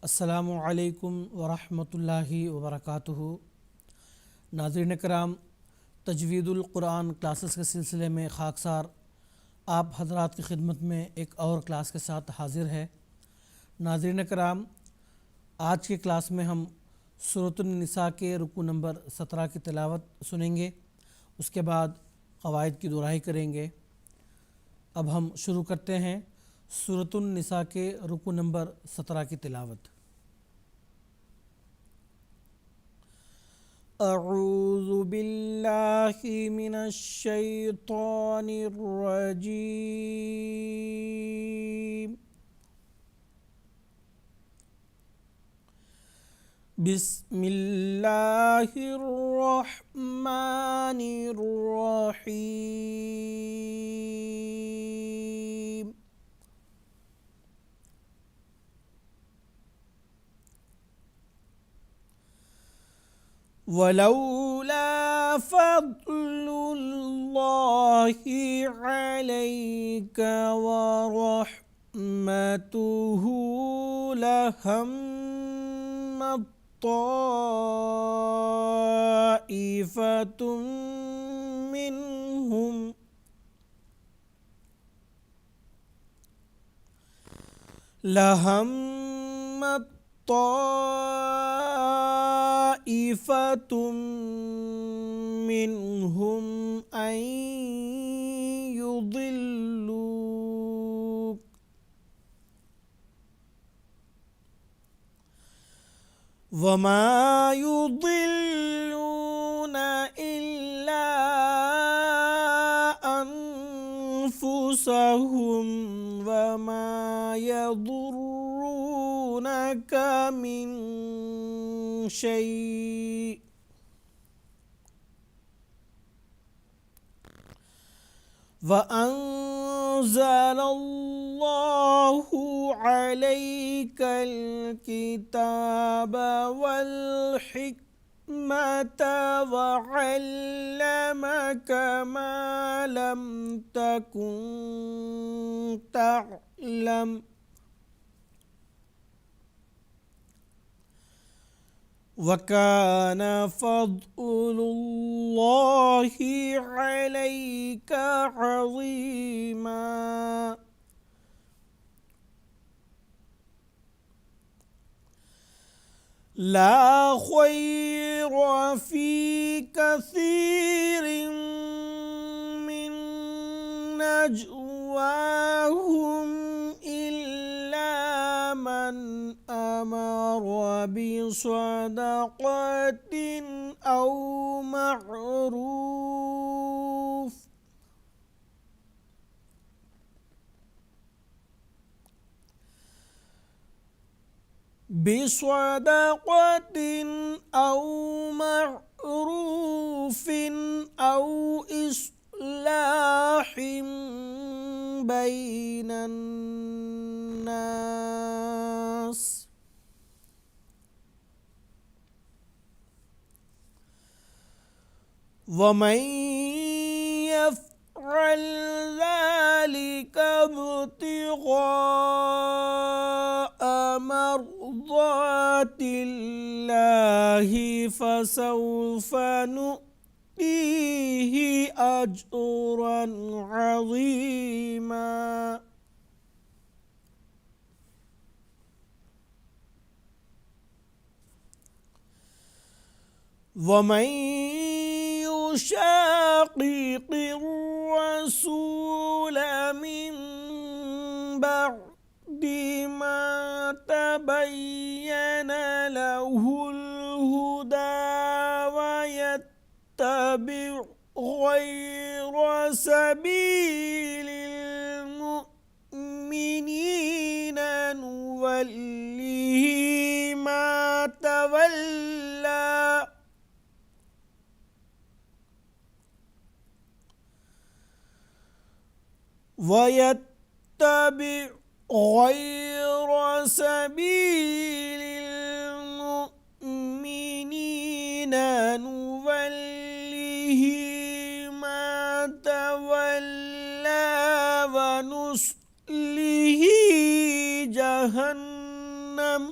السلام علیکم ورحمۃ اللہ وبرکاتہ۔ ناظرین کرام، تجوید القرآن کلاسز کے سلسلے میں خاکسار آپ حضرات کی خدمت میں ایک اور کلاس کے ساتھ حاضر ہے۔ ناظرین کرام، آج کے کلاس میں ہم سورۃ النساء کے رکوع نمبر 17 کی تلاوت سنیں گے، اس کے بعد قواعد کی دہرائی کریں گے۔ اب ہم شروع کرتے ہیں سورۃ النساء کے رکوع نمبر 17 کی تلاوت۔ اعوذ باللہ من الشیطان الرجیم، بسم اللہ الرحمن الرحیم۔ ولولا فضل اللہ علیک ورحمتہ لہمت طائفۃ منہم طائفة منهم أن يضلوك وما يضلون إلا أنفسهم وما يضرونك من شيء وأنزل الله عليك الكتاب والحكمة وعلمك ما لم تكن تعلم وَكَانَ فَضْلُ اللَّهِ عَلَيْكَ عَظِيمًا۔ لا خير في كثير من نجواهم إلا من أمر بصدقة أو معروف أو إصلاح بين الناس ومن يفعل ذلك ابتغاء مرضات الله فسوف نؤتيه أجرا عظيما۔ ومن يشاقق الرسول من بعد ما تبين له الهدى ويتبع غير سبيل المؤمنين نوله ما تولى وَيَتَّبِعْ غَيْرَ سَبِيلِ الْمُؤْمِنِينَ نُوَلِّهِ مَا تَوَلَّى وَنُصْلِهِ جَهَنَّمَ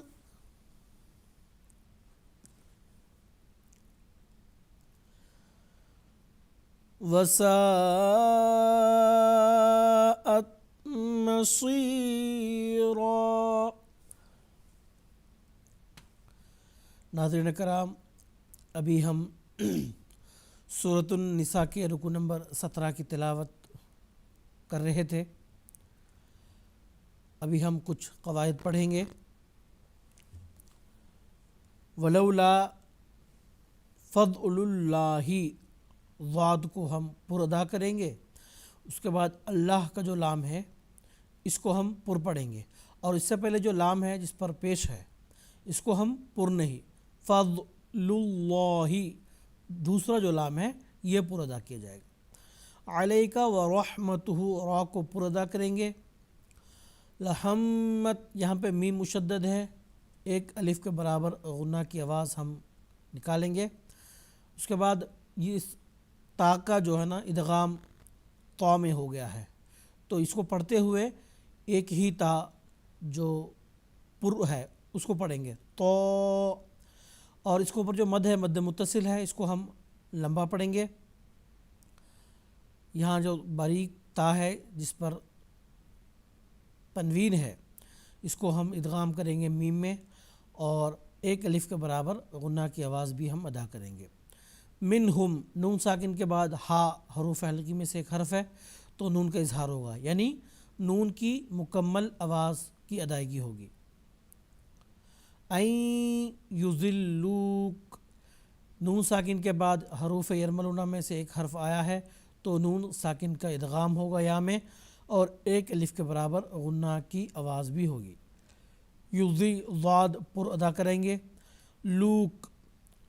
وساءت مصيرا۔ ناظرین کرام، ابھی ہم سورۃ النساء کے رکوع نمبر 17 کی تلاوت کر رہے تھے۔ ابھی ہم کچھ قواعد پڑھیں گے۔ ولولا فضل اللہ، ضاد کو ہم پر ادا کریں گے، اس کے بعد اللہ کا جو لام ہے اس کو ہم پر پڑھیں گے، اور اس سے پہلے جو لام ہے جس پر پیش ہے اس کو ہم پر نہیں، فضل اللہ دوسرا جو لام ہے یہ پر ادا کیا جائے گا۔ علیکہ ورحمتہ، را کو پر ادا کریں گے۔ لہمت، یہاں پہ میم مشدد ہے، ایک الف کے برابر غنہ کی آواز ہم نکالیں گے۔ اس کے بعد یہ اس تا کا جو ہے نا ادغام طا میں ہو گیا ہے، تو اس کو پڑھتے ہوئے ایک ہی تا جو پر ہے اس کو پڑھیں گے تو، اور اس کے اوپر جو مد ہے مد متصل ہے اس کو ہم لمبا پڑھیں گے۔ یہاں جو باریک تا ہے جس پر تنوین ہے اس کو ہم ادغام کریں گے میم میں، اور ایک الف کے برابر غنہ کی آواز بھی ہم ادا کریں گے۔ منہم، نون ساکن کے بعد ہا حروف حلقی میں سے ایک حرف ہے تو نون کا اظہار ہوگا، یعنی نون کی مکمل آواز کی ادائیگی ہوگی۔ این یضلوک، نون ساکن کے بعد حروف یرملون میں سے ایک حرف آیا ہے تو نون ساکن کا ادغام ہوگا یا میں، اور ایک الف کے برابر غنہ کی آواز بھی ہوگی۔ یضی، ضاد پر ادا کریں گے۔ لوک،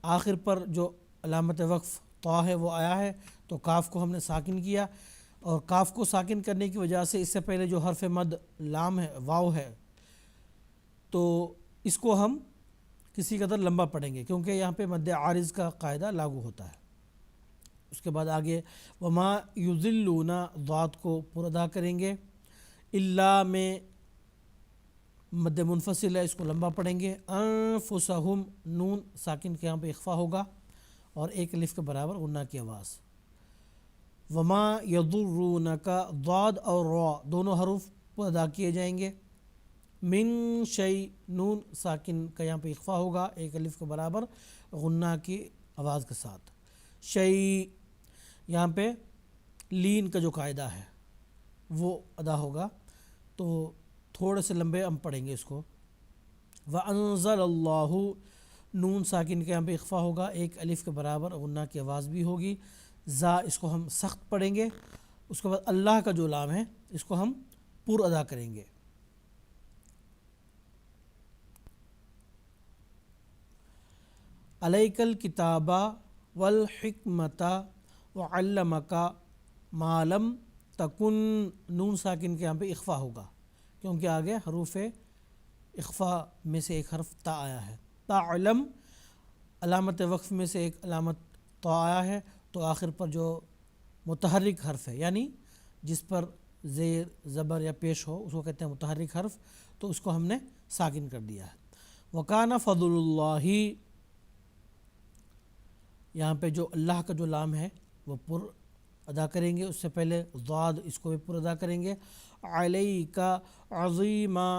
آخر پر جو علامت وقف طا ہے وہ آیا ہے تو کاف کو ہم نے ساکن کیا، اور کاف کو ساکن کرنے کی وجہ سے اس سے پہلے جو حرف مد لام ہے واو ہے تو اس کو ہم کسی قدر لمبا پڑھیں گے کیونکہ یہاں پہ مد عارض کا قاعدہ لاگو ہوتا ہے۔ اس کے بعد آگے وما یضلون، ضاد کو پر ادا کریں گے۔ الا میں مد منفصل ہے اس کو لمبا پڑھیں گے۔ انفسہم، نون ساکن کے یہاں پہ اخفا ہوگا اور ایک الف کے برابر غنہ کی آواز۔ وما یضرونک، ضاد اور را دونوں حروف پر ادا کیے جائیں گے۔ من شیء، نون ساکن کا یہاں پہ اخفا ہوگا ایک الف کے برابر غنہ کی آواز کے ساتھ۔ شیء، یہاں پہ لین کا جو قاعدہ ہے وہ ادا ہوگا تو تھوڑے سے لمبے ہم پڑھیں گے اس کو۔ وانزل اللہ، نون ساکن کے یہاں پہ اخفا ہوگا ایک الف کے برابر غنہ کی آواز بھی ہوگی۔ زا، اس کو ہم سخت پڑھیں گے۔ اس کے بعد اللہ کا جو لام ہے اس کو ہم پر ادا کریں گے۔ علیک الکتاب والحکمۃ وعلمک ما لم تکن، نون ساکن کے یہاں پہ اخفا ہوگا کیونکہ آگے حروف اخفا میں سے ایک حرف تا آیا ہے۔ تعلم، علامت وقف میں سے ایک علامت تا آیا ہے تو آخر پر جو متحرک حرف ہے یعنی جس پر زیر زبر یا پیش ہو اس کو کہتے ہیں متحرک حرف، تو اس کو ہم نے ساکن کر دیا ہے۔ وکان فضل اللہ، یہاں پہ جو اللہ کا جو لام ہے وہ پر ادا کریں گے، اس سے پہلے ضاد اس کو بھی پر ادا کریں گے۔ علیک عظیما،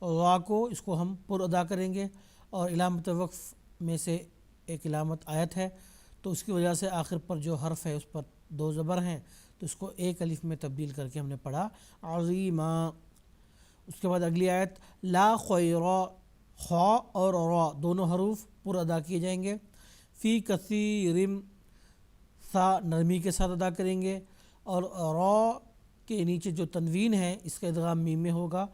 را کو اس کو ہم پر ادا کریں گے، اور علامت وقف میں سے ایک علامت آیت ہے تو اس کی وجہ سے آخر پر جو حرف ہے اس پر دو زبر ہیں تو اس کو ایک الف میں تبدیل کر کے ہم نے پڑھا عظیما۔ اس کے بعد اگلی آیت لا خیر، خا اور را دونوں حروف پر ادا کیے جائیں گے۔ فی کثیر، سا نرمی کے ساتھ ادا کریں گے، اور را کے نیچے جو تنوین ہے اس کا ادغام میم میں ہوگا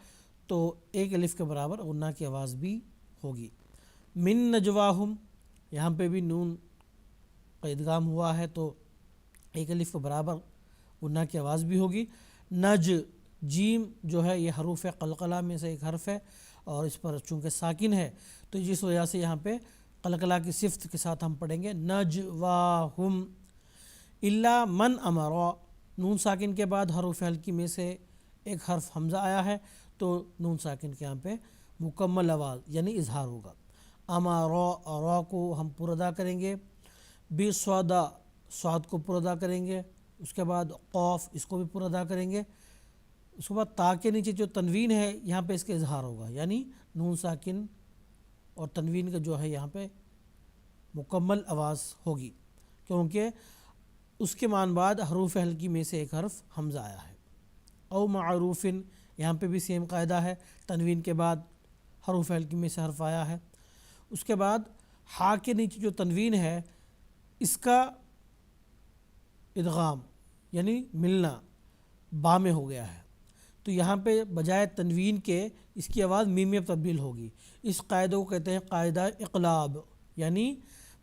تو ایک الف کے برابر غنہ کی آواز بھی ہوگی۔ من نجواہم، یہاں پہ بھی نون کا ادغام ہوا ہے تو ایک الف کے برابر غنہ کی آواز بھی ہوگی۔ نج، جیم جو ہے یہ حروف قلقلہ میں سے ایک حرف ہے اور اس پر چونکہ ساکن ہے تو جس وجہ سے یہاں پہ قلقلہ کی صفت کے ساتھ ہم پڑھیں گے نجواہم۔ الا من امر، نون ساکن کے بعد حروف حلقی میں سے ایک حرف حمزہ آیا ہے تو نون ساکن کے یہاں پہ مکمل آواز یعنی اظہار ہوگا۔ امر، را کو ہم پر ادا کریں گے۔ بصدا، صاد کو پر ادا کریں گے۔ اس کے بعد قوف، اس کو بھی پر ادا کریں گے. اس کے بعد تا کے نیچے جو تنوین ہے یہاں پہ اس کا اظہار ہوگا، یعنی نون ساکن اور تنوین کا جو ہے یہاں پہ مکمل آواز ہوگی، کیونکہ اس کے مان بعد حروف حلقی میں سے ایک حرف حمزہ آیا ہے. او معروفن، یہاں پہ بھی سیم قاعدہ ہے، تنوین کے بعد حروف حلقی میں سے حرف آیا ہے. اس کے بعد ہا کے نیچے جو تنوین ہے اس کا ادغام یعنی ملنا با میں ہو گیا ہے، تو یہاں پہ بجائے تنوین کے اس کی آواز میم میں تبدیل ہوگی. اس قاعدے کو کہتے ہیں قاعدہ اقلاب، یعنی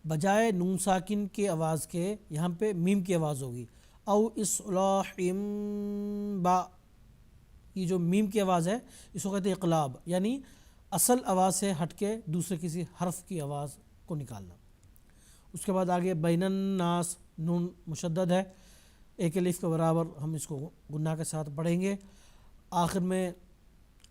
بجائے نون ساکن کے آواز کے یہاں پہ میم کی آواز ہوگی. او اصلاح با، یہ جو میم کی آواز ہے اس کو کہتے ہیں اقلاب، یعنی اصل آواز سے ہٹ کے دوسرے کسی حرف کی آواز کو نکالنا. اس کے بعد آگے بین الناس، نون مشدد ہے، ایک الف کے برابر ہم اس کو غنہ کے ساتھ پڑھیں گے. آخر میں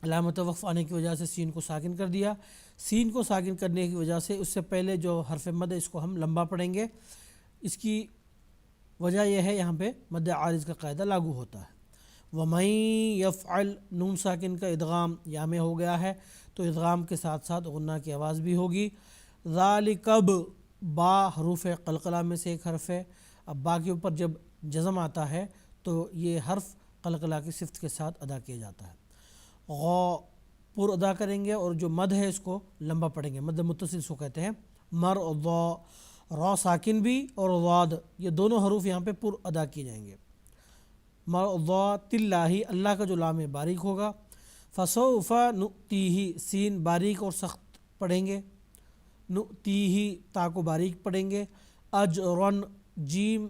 علامت وقف آنے کی وجہ سے سین کو ساکن کر دیا. سین کو ساکن کرنے کی وجہ سے اس سے پہلے جو حرف مد ہے اس کو ہم لمبا پڑھیں گے. اس کی وجہ یہ ہے یہاں پہ مد عارض کا قاعدہ لاگو ہوتا ہے. وَمَن يَفْعَلْ، نون ساکن کا ادغام یا میں ہو گیا ہے تو ادغام کے ساتھ ساتھ غنہ کی آواز بھی ہوگی. ذالکب، با حروف قلقلہ میں سے ایک حرف ہے. اب با کے اوپر جب جزم آتا ہے تو یہ حرف قلقلہ کی صفت کے ساتھ ادا کیا جاتا ہے. غو پر ادا کریں گے اور جو مد ہے اس کو لمبا پڑھیں گے، مد متصل اس کو کہتے ہیں. مرضا، را ساکن بھی اور ضاد، یہ دونوں حروف یہاں پہ پر ادا کیے جائیں گے. مرضات اللہ، اللہ کا جو لام باریک ہوگا. فسوف نؤتیہ، سین باریک اور سخت پڑھیں گے. نؤتیہ، تا کو باریک پڑھیں گے. اجرن، جیم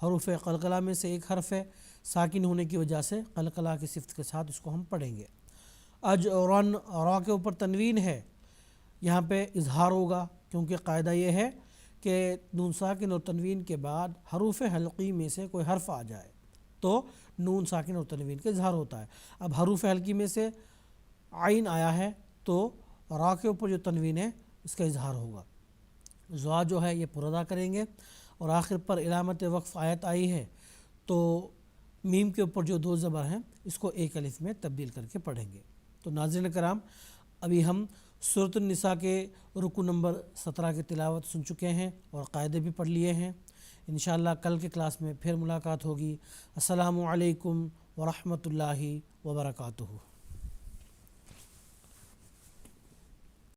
حروف قلقلہ میں سے ایک حرف ہے، ساکن ہونے کی وجہ سے قلقلہ کی صفت کے ساتھ اس کو ہم پڑھیں گے. اجرن، را کے اوپر تنوین ہے، یہاں پہ اظہار ہوگا کیونکہ قاعدہ یہ ہے کہ نون ساکن اور تنوین کے بعد حروف حلقی میں سے کوئی حرف آ جائے تو نون ساکن اور تنوین کا اظہار ہوتا ہے. اب حروف حلقی میں سے عین آیا ہے تو را کے اوپر جو تنوین ہے اس کا اظہار ہوگا. زوا جو ہے یہ پر ادا کریں گے. اور آخر پر علامت وقف آیت آئی ہے تو میم کے اوپر جو دو زبر ہیں اس کو ایک الف میں تبدیل کر کے پڑھیں گے. تو ناظرین کرام، ابھی ہم سورۃ النساء کے رکوع نمبر 17 کی تلاوت سن چکے ہیں اور قاعدے بھی پڑھ لیے ہیں. انشاءاللہ کل کے کلاس میں پھر ملاقات ہوگی. السلام علیکم ورحمۃ اللہ وبرکاتہ.